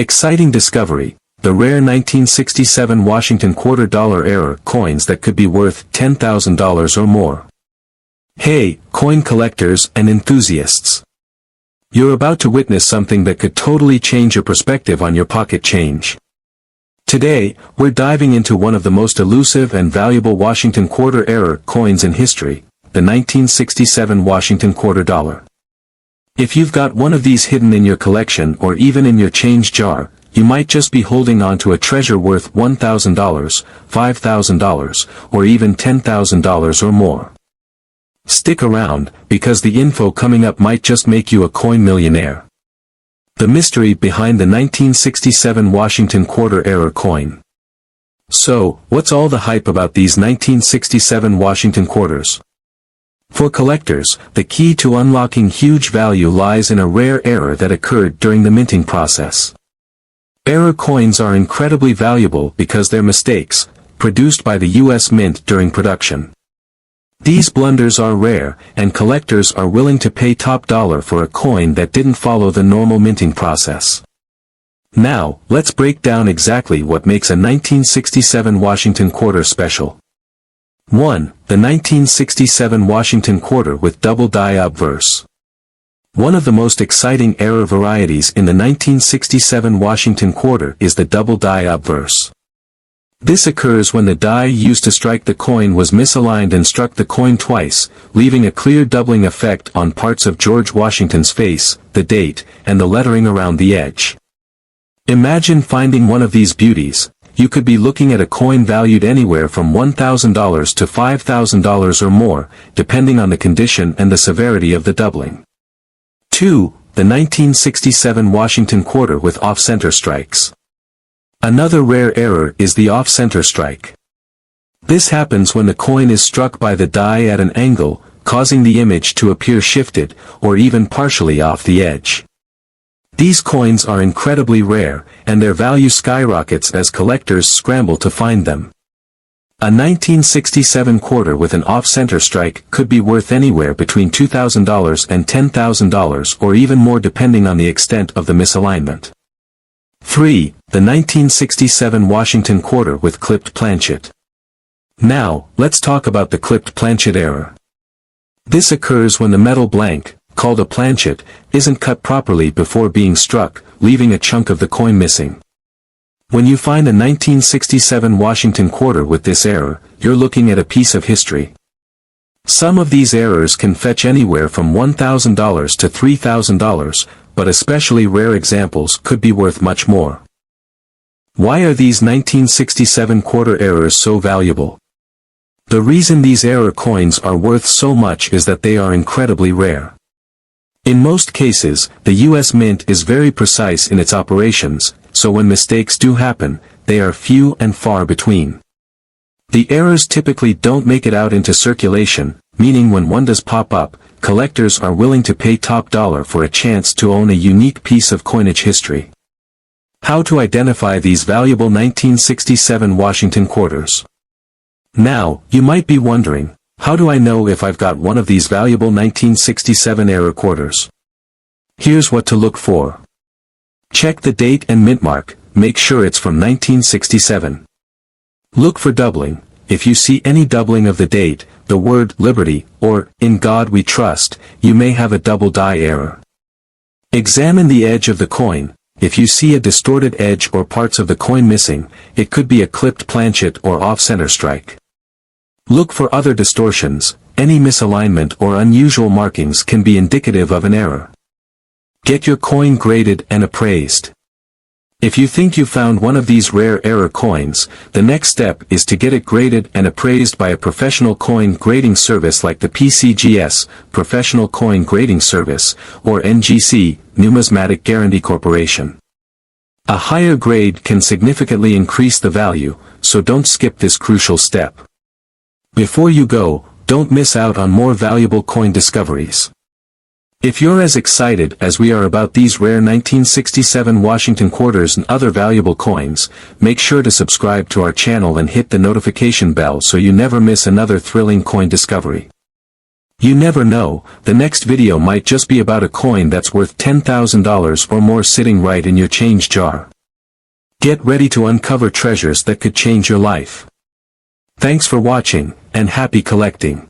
Exciting discovery, the rare 1967 Washington $quarter error coins that could be worth $10,000 or more. Hey, coin collectors and enthusiasts! You're about to witness something that could totally change your perspective on your pocket change. Today, we're diving into one of the most elusive and valuable Washington quarter error coins in history, the 1967 Washington $quarter. If you've got one of these hidden in your collection or even in your change jar, you might just be holding on to a treasure worth $1,000, $5,000, or even $10,000 or more. Stick around, because the info coming up might just make you a coin millionaire. The mystery behind the 1967 Washington quarter error coin. So, what's all the hype about these 1967 Washington quarters? For collectors, the key to unlocking huge value lies in a rare error that occurred during the minting process. Error coins are incredibly valuable because they're mistakes, produced by the U.S. Mint during production. These blunders are rare, and collectors are willing to pay top dollar for a coin that didn't follow the normal minting process. Now, let's break down exactly what makes a 1967 Washington quarter special. 1. The 1967 Washington quarter with double die obverse. One of the most exciting error varieties in the 1967 Washington quarter is the double die obverse. This occurs when the die used to strike the coin was misaligned and struck the coin twice, leaving a clear doubling effect on parts of George Washington's face, the date, and the lettering around the edge. Imagine finding one of these beauties. You could be looking at a coin valued anywhere from $1,000 to $5,000 or more, depending on the condition and the severity of the doubling. 2. The 1967 Washington quarter with off-center strikes. Another rare error is the off-center strike. This happens when the coin is struck by the die at an angle, causing the image to appear shifted, or even partially off the edge. These coins are incredibly rare, and their value skyrockets as collectors scramble to find them. A 1967 quarter with an off-center strike could be worth anywhere between $2,000 and $10,000 or even more depending on the extent of the misalignment. 3. The 1967 Washington quarter with clipped planchet. Now, let's talk about the clipped planchet error. This occurs when the metal blank, called a planchet, isn't cut properly before being struck, leaving a chunk of the coin missing. When you find a 1967 Washington quarter with this error, you're looking at a piece of history. Some of these errors can fetch anywhere from $1,000 to $3,000, but especially rare examples could be worth much more. Why are these 1967 quarter errors so valuable? The reason these error coins are worth so much is that they are incredibly rare. In most cases, the U.S. Mint is very precise in its operations, so when mistakes do happen, they are few and far between. The errors typically don't make it out into circulation, meaning when one does pop up, collectors are willing to pay top dollar for a chance to own a unique piece of coinage history. How to identify these valuable 1967 Washington quarters? Now, you might be wondering, how do I know if I've got one of these valuable 1967 error quarters? Here's what to look for. Check the date and mint mark, make sure it's from 1967. Look for doubling. If you see any doubling of the date, the word liberty, or in God we trust, you may have a double die error. Examine the edge of the coin. If you see a distorted edge or parts of the coin missing, it could be a clipped planchet or off-center strike. Look for other distortions. Any misalignment or unusual markings can be indicative of an error. Get your coin graded and appraised. If you think you found one of these rare error coins, the next step is to get it graded and appraised by a professional coin grading service like the PCGS, Professional Coin Grading Service, or NGC, Numismatic Guarantee Corporation. A higher grade can significantly increase the value, so don't skip this crucial step. Before you go, don't miss out on more valuable coin discoveries. If you're as excited as we are about these rare 1967 Washington quarters and other valuable coins, make sure to subscribe to our channel and hit the notification bell so you never miss another thrilling coin discovery. You never know, the next video might just be about a coin that's worth $10,000 or more sitting right in your change jar. Get ready to uncover treasures that could change your life. Thanks for watching, and happy collecting.